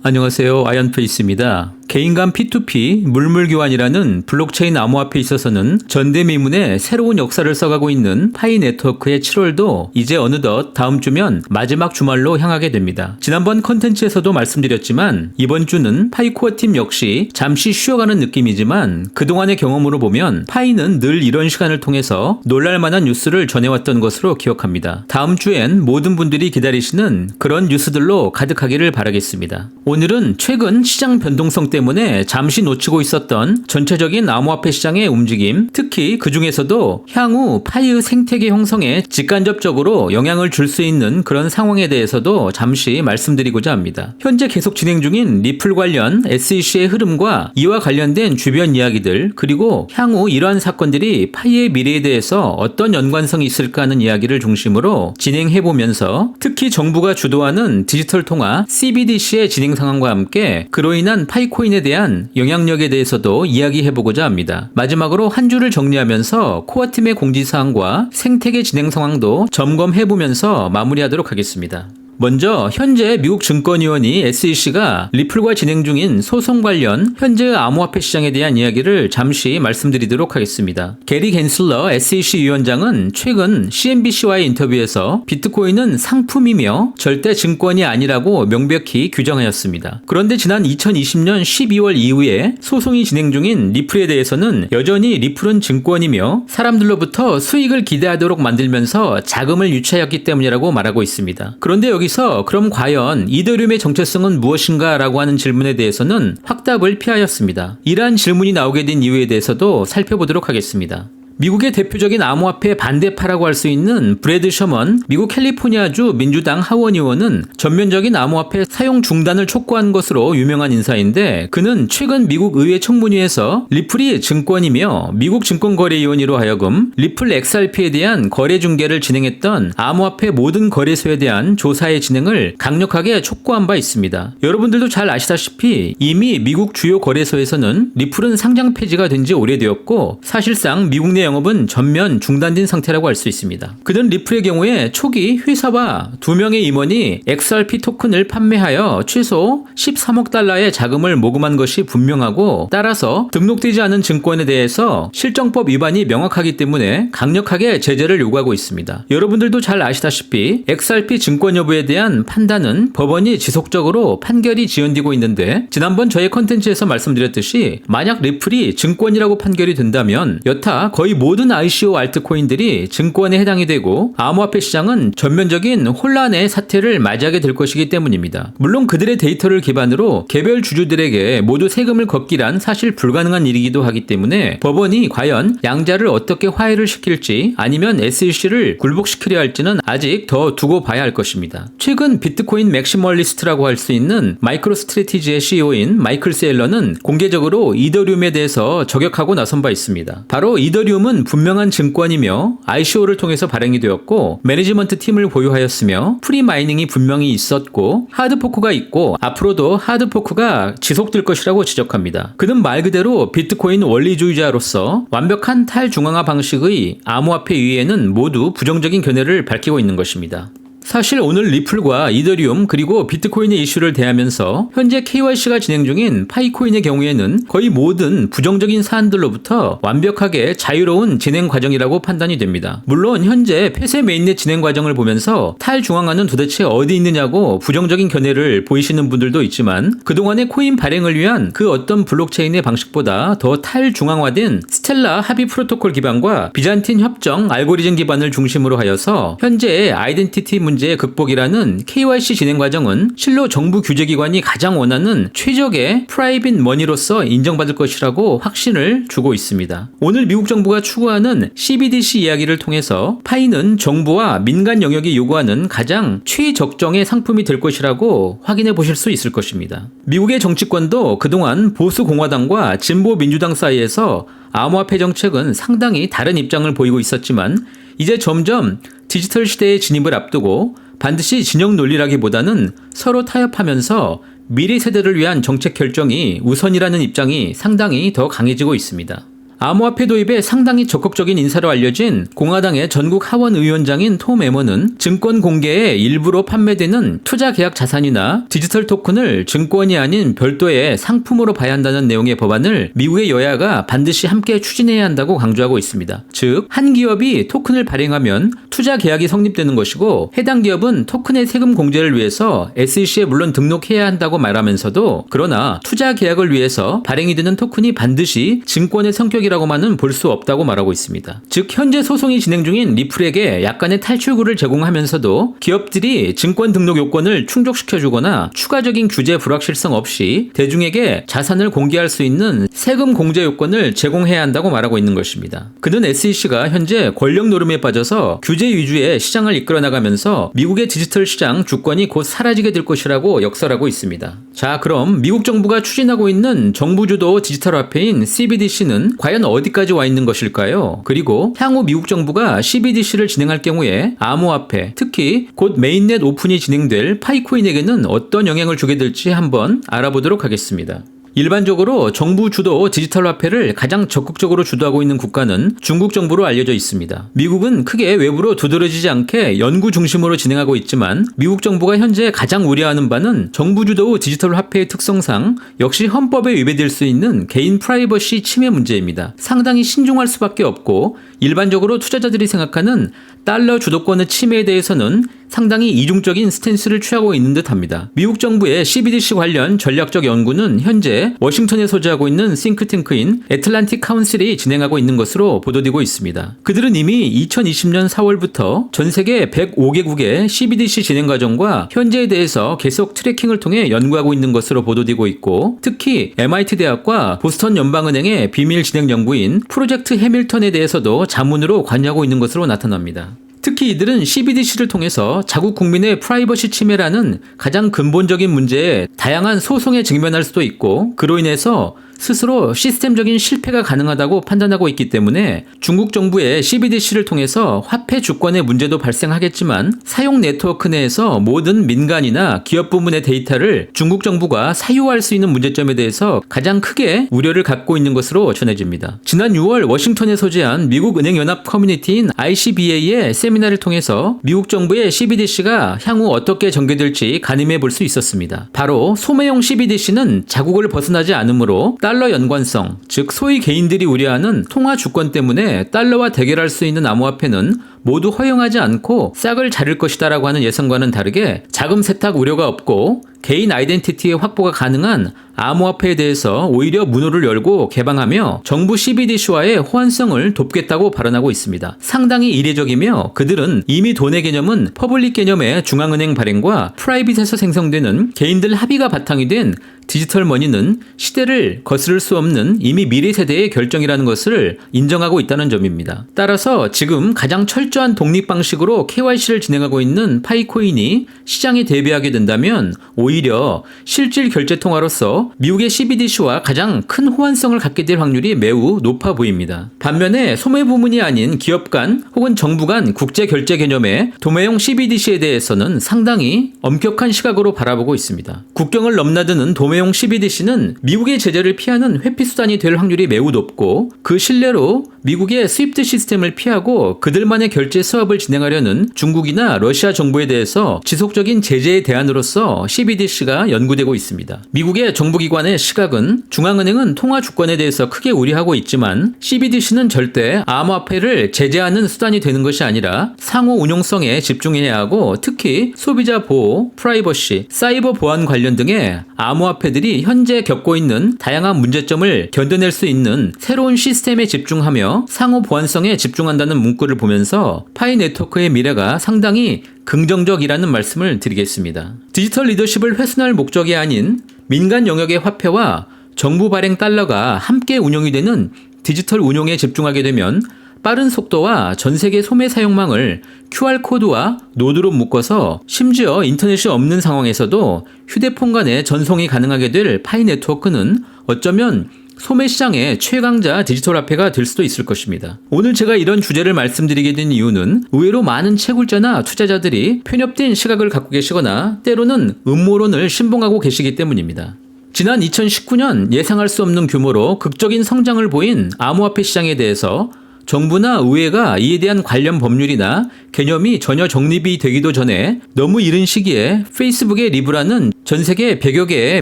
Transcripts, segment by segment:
안녕하세요. 아이언페이스입니다. 개인 간 P2P 물물 교환이라는 블록체인 암호화폐에 있어서는 전대미문의 새로운 역사를 써가고 있는 파이 네트워크의 7월도 이제 어느덧 다음 주면 마지막 주말로 향하게 됩니다. 지난번 컨텐츠에서도 말씀드렸지만 이번 주는 파이코어 팀 역시 잠시 쉬어가는 느낌이지만 그동안의 경험으로 보면 파이는 늘 이런 시간을 통해서 놀랄만한 뉴스를 전해왔던 것으로 기억합니다. 다음 주엔 모든 분들이 기다리시는 그런 뉴스들로 가득하기를 바라겠습니다. 오늘은 최근 시장 변동성 때문에 잠시 놓치고 있었던 전체적인 암호화폐 시장의 움직임, 특히 그 중에서도 향후 파이의 생태계 형성에 직간접적으로 영향을 줄 수 있는 그런 상황에 대해서도 잠시 말씀드리고자 합니다. 현재 계속 진행 중인 리플 관련 SEC의 흐름과 이와 관련된 주변 이야기들, 그리고 향후 이러한 사건들이 파이의 미래에 대해서 어떤 연관성이 있을까 하는 이야기를 중심으로 진행해보면서 특히 정부가 주도하는 디지털 통화 CBDC의 진행 상황과 함께 그로 인한 파이코인에 대한 영향력에 대해서도 이야기해보고자 합니다. 마지막으로 한 주를 정리하면서 코어팀의 공지사항과 생태계 진행 상황도 점검해보면서 마무리하도록 하겠습니다. 먼저 현재 미국 증권위원회 SEC가 리플과 진행 중인 소송 관련 현재의 암호화폐 시장에 대한 이야기를 잠시 말씀드리도록 하겠습니다. 게리 갠슬러 SEC 위원장은 최근 CNBC와의 인터뷰에서 비트코인은 상품이며 절대 증권이 아니라고 명백히 규정하였습니다. 그런데 지난 2020년 12월 이후에 소송이 진행 중인 리플에 대해서는 여전히 리플은 증권이며 사람들로부터 수익을 기대하도록 만들면서 자금을 유치하였기 때문이라고 말하고 있습니다. 그런데 여기서 그럼 과연 이더리움의 정체성은 무엇인가 라고 하는 질문에 대해서는 확답을 피하였습니다. 이러한 질문이 나오게 된 이유에 대해서도 살펴보도록 하겠습니다. 미국의 대표적인 암호화폐 반대파라고 할 수 있는 브래드 셔먼 미국 캘리포니아주 민주당 하원 의원은 전면적인 암호화폐 사용 중단을 촉구한 것으로 유명한 인사인데 그는 최근 미국 의회 청문회에서 리플이 증권이며 미국 증권거래위원회로 하여금 리플 XRP에 대한 거래 중개를 진행했던 암호화폐 모든 거래소에 대한 조사의 진행을 강력하게 촉구한 바 있습니다. 여러분들도 잘 아시다시피 이미 미국 주요 거래소에서는 리플은 상장 폐지가 된 지 오래되었고 사실상 미국 내 영업은 전면 중단된 상태라고 할 수 있습니다. 그는 리플의 경우에 초기 회사와 2명의 임원이 XRP 토큰을 판매하여 최소 13억 달러의 자금을 모금한 것이 분명하고 따라서 등록되지 않은 증권에 대해서 실정법 위반이 명확하기 때문에 강력하게 제재를 요구하고 있습니다. 여러분들도 잘 아시다시피 XRP 증권 여부에 대한 판단은 법원이 지속적으로 판결이 지연되고 있는데 지난번 저의 컨텐츠에서 말씀드렸듯이 만약 리플이 증권이라고 판결이 된다면 여타 거의 모든 ICO 알트코인들이 증권에 해당이 되고 암호화폐 시장은 전면적인 혼란의 사태를 맞이하게 될 것이기 때문입니다. 물론 그들의 데이터를 기반으로 개별 주주들에게 모두 세금을 걷기란 사실 불가능한 일이기도 하기 때문에 법원이 과연 양자를 어떻게 화해를 시킬지 아니면 SEC를 굴복시키려 할지는 아직 더 두고 봐야 할 것입니다. 최근 비트코인 맥시멀리스트라고 할 수 있는 마이크로 스트래티지의 CEO인 마이클 세일러는 공개적으로 이더리움에 대해서 저격하고 나선 바 있습니다. 바로 이더리움은 분명한 증권이며 ICO를 통해서 발행이 되었고 매니지먼트 팀을 보유하였으며 프리마이닝이 분명히 있었고 하드포크가 있고 앞으로도 하드포크가 지속될 것이라고 지적합니다. 그는 말 그대로 비트코인 원리주의자로서 완벽한 탈중앙화 방식의 암호화폐 위에는 모두 부정적인 견해를 밝히고 있는 것입니다. 사실 오늘 리플과 이더리움 그리고 비트코인의 이슈를 대하면서 현재 KYC가 진행 중인 파이코인의 경우에는 거의 모든 부정적인 사안들로부터 완벽하게 자유로운 진행 과정이라고 판단이 됩니다. 물론 현재 폐쇄 메인넷 진행 과정을 보면서 탈중앙화는 도대체 어디 있느냐고 부정적인 견해를 보이시는 분들도 있지만 그동안의 코인 발행을 위한 그 어떤 블록체인의 방식보다 더 탈중앙화된 스텔라 합의 프로토콜 기반과 비잔틴 협정 알고리즘 기반을 중심으로 하여서 현재의 아이덴티티 문제의 극복이라는 KYC 진행 과정은 실로 정부 규제기관이 가장 원하는 최적의 프라이빗 머니로서 인정받을 것이라고 확신을 주고 있습니다. 오늘 미국 정부가 추구하는 CBDC 이야기를 통해서 파이는 정부와 민간 영역이 요구하는 가장 최적정의 상품이 될 것이라고 확인해 보실 수 있을 것입니다. 미국의 정치권도 그동안 보수 공화당과 진보 민주당 사이에서 암호화폐 정책은 상당히 다른 입장을 보이고 있었지만 이제 점점 디지털 시대의 진입을 앞두고 반드시 진영 논리라기보다는 서로 타협하면서 미래 세대를 위한 정책 결정이 우선이라는 입장이 상당히 더 강해지고 있습니다. 암호화폐 도입에 상당히 적극적인 인사로 알려진 공화당의 전국 하원의원장인 톰 에머는 증권 공개에 일부로 판매되는 투자 계약 자산이나 디지털 토큰을 증권이 아닌 별도의 상품으로 봐야 한다는 내용의 법안을 미국의 여야가 반드시 함께 추진해야 한다고 강조하고 있습니다. 즉, 한 기업이 토큰을 발행하면 투자 계약이 성립되는 것이고 해당 기업은 토큰의 세금 공제를 위해서 SEC에 물론 등록해야 한다고 말하면서도 그러나 투자 계약을 위해서 발행이 되는 토큰이 반드시 증권의 성격이라고만은 볼 수 없다고 말하고 있습니다. 즉, 현재 소송이 진행 중인 리플에게 약간의 탈출구를 제공하면서도 기업들이 증권 등록 요건을 충족시켜주거나 추가적인 규제 불확실성 없이 대중에게 자산을 공개할 수 있는 세금 공제 요건을 제공해야 한다고 말하고 있는 것입니다. 그는 SEC가 현재 권력 노름에 빠져서 규제 위주의 시장을 이끌어 나가면서 미국의 디지털 시장 주권이 곧 사라지게 될 것이라고 역설하고 있습니다. 자, 그럼 미국 정부가 추진하고 있는 정부 주도 디지털 화폐인 CBDC는 과연 어디까지 와 있는 것일까요? 그리고 향후 미국 정부가 CBDC를 진행할 경우에 암호화폐, 특히 곧 메인넷 오픈이 진행될 파이코인에게는 어떤 영향을 주게 될지 한번 알아보도록 하겠습니다. 일반적으로 정부 주도 디지털 화폐를 가장 적극적으로 주도하고 있는 국가는 중국 정부로 알려져 있습니다. 미국은 크게 외부로 두드러지지 않게 연구 중심으로 진행하고 있지만 미국 정부가 현재 가장 우려하는 바는 정부 주도 디지털 화폐의 특성상 역시 헌법에 위배될 수 있는 개인 프라이버시 침해 문제입니다. 상당히 신중할 수밖에 없고 일반적으로 투자자들이 생각하는 달러 주도권의 침해에 대해서는 상당히 이중적인 스탠스를 취하고 있는 듯합니다. 미국 정부의 CBDC 관련 전략적 연구는 현재 워싱턴에 소재하고 있는 싱크탱크인 애틀란틱 카운슬이 진행하고 있는 것으로 보도되고 있습니다. 그들은 이미 2020년 4월부터 전 세계 105개국의 CBDC 진행 과정과 현재에 대해서 계속 트래킹을 통해 연구하고 있는 것으로 보도되고 있고 특히 MIT 대학과 보스턴 연방은행의 비밀 진행 연구인 프로젝트 해밀턴에 대해서도 자문으로 관여하고 있는 것으로 나타납니다. 특히 이들은 CBDC를 통해서 자국 국민의 프라이버시 침해라는 가장 근본적인 문제에 다양한 소송에 직면할 수도 있고 그로 인해서 스스로 시스템적인 실패가 가능하다고 판단하고 있기 때문에 중국 정부의 CBDC를 통해서 화폐 주권의 문제도 발생하겠지만 사용 네트워크 내에서 모든 민간이나 기업 부문의 데이터를 중국 정부가 사유할 수 있는 문제점에 대해서 가장 크게 우려를 갖고 있는 것으로 전해집니다. 지난 6월 워싱턴에 소재한 미국 은행연합 커뮤니티인 ICBA의 세미나를 통해서 미국 정부의 CBDC가 향후 어떻게 전개될지 가늠해 볼 수 있었습니다. 바로 소매형 CBDC는 자국을 벗어나지 않으므로 달러 연관성, 즉 소위 개인들이 우려하는 통화 주권 때문에 달러와 대결할 수 있는 암호화폐는 모두 허용하지 않고 싹을 자를 것이다라고 하는 예상과는 다르게 자금 세탁 우려가 없고 개인 아이덴티티의 확보가 가능한 암호화폐에 대해서 오히려 문호를 열고 개방하며 정부 CBDC와의 호환성을 돕겠다고 발언하고 있습니다. 상당히 이례적이며 그들은 이미 돈의 개념은 퍼블릭 개념의 중앙은행 발행과 프라이빗에서 생성되는 개인들 합의가 바탕이 된 디지털 머니는 시대를 거스를 수 없는 이미 미래 세대의 결정이라는 것을 인정하고 있다는 점입니다. 따라서 지금 가장 철저한 독립 방식으로 KYC를 진행하고 있는 파이코인이 시장에 대비하게 된다면 오히려 실질 결제 통화로서 미국의 CBDC와 가장 큰 호환성을 갖게 될 확률이 매우 높아 보입니다. 반면에 소매 부문이 아닌 기업 간 혹은 정부 간 국제 결제 개념의 도매형 CBDC에 대해서는 상당히 엄격한 시각으로 바라보고 있습니다. 국경을 넘나드는 도매형 CBDC는 미국의 제재를 피하는 회피 수단이 될 확률이 매우 높고 그 신뢰로 미국의 스위프트 시스템을 피하고 그들만의 결제 수합을 진행하려는 중국이나 러시아 정부에 대해서 지속적인 제재의 대안으로서 CBDC가 연구되고 있습니다. 미국의 정부기관의 시각은 중앙은행은 통화 주권에 대해서 크게 우려하고 있지만 CBDC는 절대 암호화폐를 제재하는 수단이 되는 것이 아니라 상호 운용성에 집중해야 하고 특히 소비자 보호, 프라이버시, 사이버 보안 관련 등의 암호화폐들이 현재 겪고 있는 다양한 문제점을 견뎌낼 수 있는 새로운 시스템에 집중하며 상호 보안성에 집중한다는 문구를 보면서 파이 네트워크의 미래가 상당히 긍정적이라는 말씀을 드리겠습니다. 디지털 리더십을 훼손할 목적이 아닌 민간 영역의 화폐와 정부 발행 달러가 함께 운용이 되는 디지털 운용에 집중하게 되면 빠른 속도와 전 세계 소매 사용망을 QR코드와 노드로 묶어서 심지어 인터넷이 없는 상황에서도 휴대폰 간의 전송이 가능하게 될 파이 네트워크는 어쩌면 소매 시장의 최강자 디지털 화폐가 될 수도 있을 것입니다. 오늘 제가 이런 주제를 말씀드리게 된 이유는 의외로 많은 채굴자나 투자자들이 편협된 시각을 갖고 계시거나 때로는 음모론을 신봉하고 계시기 때문입니다. 지난 2019년 예상할 수 없는 규모로 극적인 성장을 보인 암호화폐 시장에 대해서 정부나 의회가 이에 대한 관련 법률이나 개념이 전혀 정립이 되기도 전에 너무 이른 시기에 페이스북의 리브라는 전 세계 100여 개의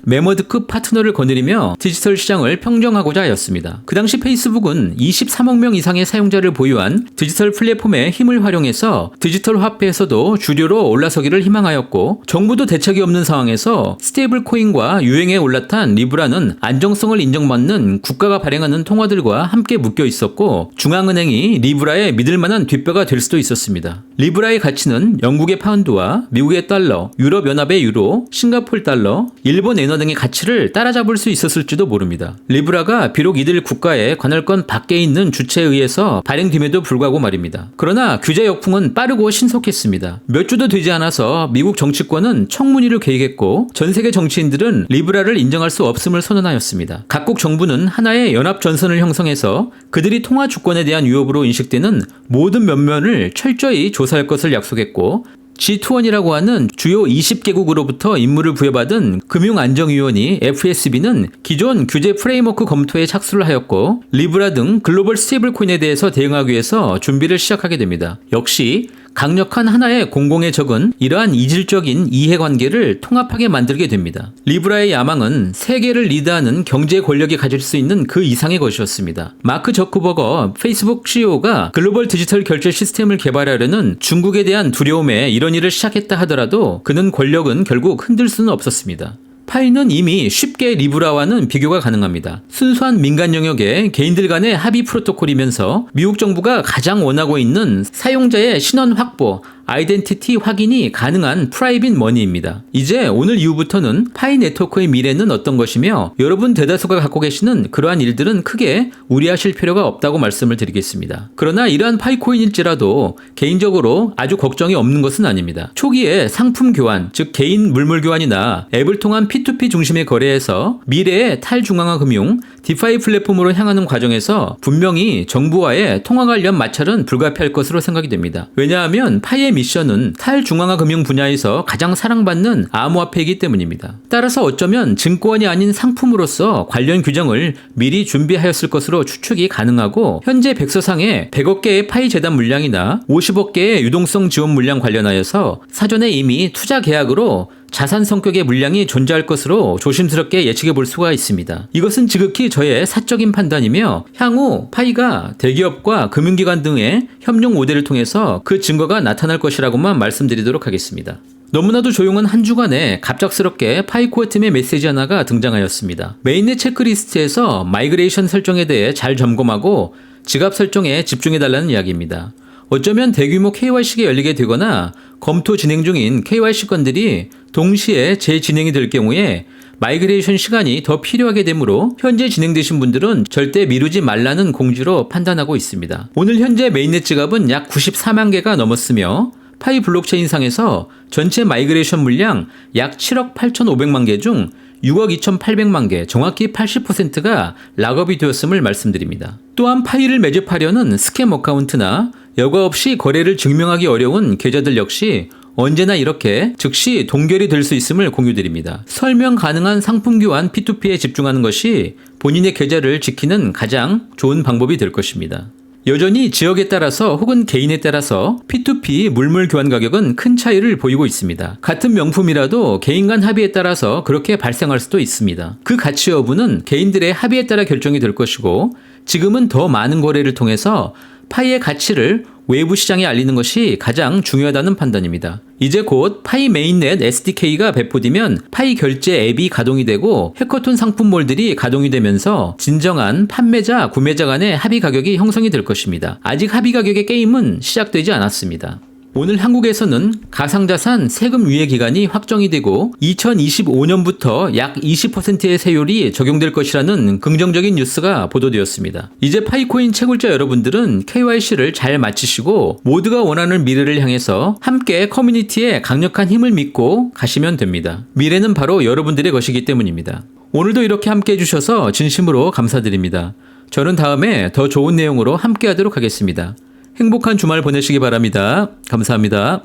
매머드급 파트너를 거느리며 디지털 시장을 평정하고자 하였습니다. 그 당시 페이스북은 23억 명 이상의 사용자를 보유한 디지털 플랫폼의 힘을 활용해서 디지털 화폐에서도 주류로 올라서기를 희망하였고, 정부도 대책이 없는 상황에서 스테이블 코인과 유행에 올라탄 리브라는 안정성을 인정받는 국가가 발행하는 통화들과 함께 묶여 있었고, 중앙은행이 리브라의 믿을만한 뒷배가 될 수도 있었습니다. 리브라의 가치는 영국의 파운드와 미국의 달러, 유럽연합의 유로, 싱가포르 달러, 일본 엔화 등의 가치를 따라잡을 수 있었을지도 모릅니다. 리브라가 비록 이들 국가의 관할권 밖에 있는 주체에 의해서 발행됨에도 불구하고 말입니다. 그러나 규제 역풍은 빠르고 신속했습니다. 몇 주도 되지 않아서 미국 정치권은 청문회를 계획했고, 전 세계 정치인들은 리브라를 인정할 수 없음을 선언하였습니다. 각국 정부는 하나의 연합 전선을 형성해서 그들이 통화 주권에 대한 위협으로 인식되는 모든 면면을 철저히 조사할 것을 약속했고, G21이라고 하는 주요 20개국으로부터 임무를 부여받은 금융안정위원회 FSB는 기존 규제 프레임워크 검토에 착수를 하였고, 리브라 등 글로벌 스테이블 코인에 대해서 대응하기 위해서 준비를 시작하게 됩니다. 역시 강력한 하나의 공공의 적은 이러한 이질적인 이해관계를 통합하게 만들게 됩니다. 리브라의 야망은 세계를 리드하는 경제 권력이 가질 수 있는 그 이상의 것이었습니다. 마크 저크버거 페이스북 CEO가 글로벌 디지털 결제 시스템을 개발하려는 중국에 대한 두려움에 이런 일을 시작했다 하더라도 그는 권력은 결국 흔들 수는 없었습니다. 파이는 이미 쉽게 리브라와는 비교가 가능합니다. 순수한 민간 영역의 개인들 간의 합의 프로토콜이면서 미국 정부가 가장 원하고 있는 사용자의 신원 확보, 아이덴티티 확인이 가능한 프라이빗 머니입니다. 이제 오늘 이후부터는 파이 네트워크의 미래는 어떤 것이며 여러분 대다수가 갖고 계시는 그러한 일들은 크게 우려하실 필요가 없다고 말씀을 드리겠습니다. 그러나 이러한 파이코인일지라도 개인적으로 아주 걱정이 없는 것은 아닙니다. 초기에 상품 교환, 즉 개인 물물 교환이나 앱을 통한 P2P 중심의 거래에서 미래의 탈중앙화 금융, 디파이 플랫폼으로 향하는 과정에서 분명히 정부와의 통화 관련 마찰은 불가피할 것으로 생각이 됩니다. 왜냐하면 파이의 미션은 탈중앙화 금융 분야에서 가장 사랑받는 암호화폐이기 때문입니다. 따라서 어쩌면 증권이 아닌 상품으로서 관련 규정을 미리 준비하였을 것으로 추측이 가능하고, 현재 백서상에 100억 개의 파이 재단 물량이나 50억 개의 유동성 지원 물량 관련하여서 사전에 이미 투자 계약으로 자산 성격의 물량이 존재할 것으로 조심스럽게 예측해 볼 수가 있습니다. 이것은 지극히 저의 사적인 판단이며 향후 파이가 대기업과 금융기관 등의 협력 모델을 통해서 그 증거가 나타날 것이라고만 말씀드리도록 하겠습니다. 너무나도 조용한 한 주간에 갑작스럽게 파이코어 팀의 메시지 하나가 등장하였습니다. 메인넷 체크리스트에서 마이그레이션 설정에 대해 잘 점검하고 지갑 설정에 집중해달라는 이야기입니다. 어쩌면 대규모 KYC가 열리게 되거나 검토 진행 중인 KYC 건들이 동시에 재진행이 될 경우에 마이그레이션 시간이 더 필요하게 되므로 현재 진행되신 분들은 절대 미루지 말라는 공지로 판단하고 있습니다. 오늘 현재 메인넷 지갑은 약 94만 개가 넘었으며 파이 블록체인상에서 전체 마이그레이션 물량 약 7억 8,500만 개 중 6억 2,800만 개, 정확히 80%가 락업이 되었음을 말씀드립니다. 또한 파이를 매집하려는 스캠 어카운트나 여과 없이 거래를 증명하기 어려운 계좌들 역시 언제나 이렇게 즉시 동결이 될 수 있음을 공유드립니다. 설명 가능한 상품 교환 P2P에 집중하는 것이 본인의 계좌를 지키는 가장 좋은 방법이 될 것입니다. 여전히 지역에 따라서 혹은 개인에 따라서 P2P 물물 교환 가격은 큰 차이를 보이고 있습니다. 같은 명품이라도 개인 간 합의에 따라서 그렇게 발생할 수도 있습니다. 그 가치 여부는 개인들의 합의에 따라 결정이 될 것이고, 지금은 더 많은 거래를 통해서 파이의 가치를 외부 시장에 알리는 것이 가장 중요하다는 판단입니다. 이제 곧 파이 메인넷 SDK가 배포되면 파이 결제 앱이 가동이 되고 해커톤 상품몰들이 가동이 되면서 진정한 판매자, 구매자 간의 합의 가격이 형성이 될 것입니다. 아직 합의 가격의 게임은 시작되지 않았습니다. 오늘 한국에서는 가상자산 세금 유예 기간이 확정이 되고 2025년부터 약 20%의 세율이 적용될 것이라는 긍정적인 뉴스가 보도되었습니다. 이제 파이코인 채굴자 여러분들은 KYC를 잘 마치시고 모두가 원하는 미래를 향해서 함께 커뮤니티에 강력한 힘을 믿고 가시면 됩니다. 미래는 바로 여러분들의 것이기 때문입니다. 오늘도 이렇게 함께 해주셔서 진심으로 감사드립니다. 저는 다음에 더 좋은 내용으로 함께 하도록 하겠습니다. 행복한 주말 보내시기 바랍니다. 감사합니다.